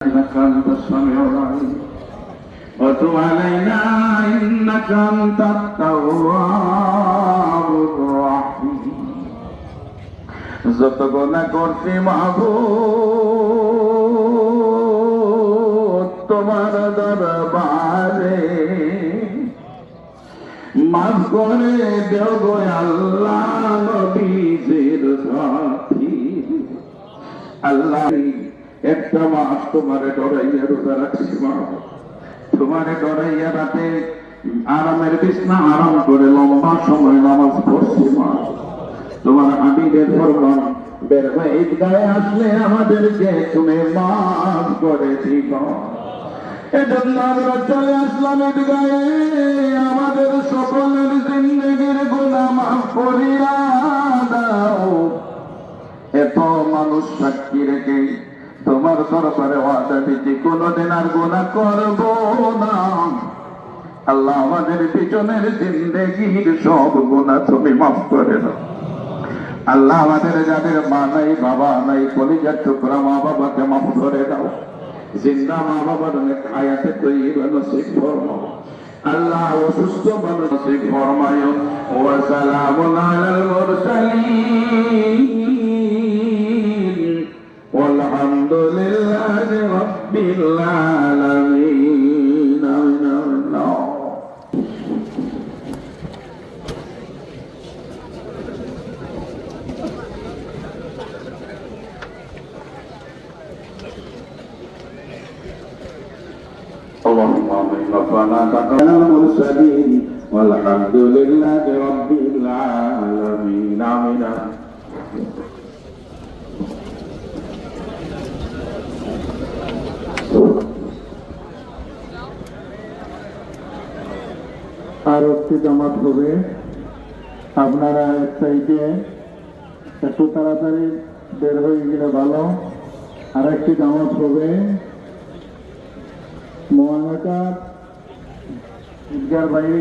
إنك أنت السميع العليم وتب علينا إنك أنت التواب الرحيم যত গুনাহ করছি মাবুদ তোমার দরবারে মাফ করে দেও গো আল্লাহ নবীজির সাথী আল্লাহ একটা মাস তোমারে ডরাইয়া রোজা রাখছি মা তোমারে ডরাইয়া রাতে আরামের বিছনা আরাম করে লম্বা সময় নামাজ পড়ছি মা তোমার হাবিবের ফরমান বের হয়ে ঈদগাহে আসলে আমাদেরকে তুমি মাফ করে দিও এজন্য আমরা চলে আসলাম ঈদগাহে আমাদের সকলের জিন্দেগির গুনাহ মাফ করিয়া দাও এত মানুষ সাক্ষী রেখে তোমার দরবারে ওয়াদা দিচ্ছি কোনদিন আর গুনাহ করব না আল্লাহ আমাদের পিছনের জিন্দেগির সব গুনাহ তুমি মাফ করে দাও আল্লাহ আমাদের যাদের মা নাই বাবা নাই কলিজার টুকরা মা বাবাকে মাফ করে দাও জিন্দা মা বাবার অনেক হায়াতে তৈবা নসিব ফরমাও আল্লাহ অসুস্থ মানুষ নসিব ফরমায় ওয়া সালামুন আলাল মুরসালিন والحمد لله رب العالمين اللهم آمين ربنا تقبل المرسلين والحمد لله رب العالمين آمين আর একটি জামাত হবে আপনারা এক সাইডে একটু তাড়াতাড়ি বের হয়ে গেলে ভালো আর একটি জামাত হবে মহানাকার ঈদগার বাইরে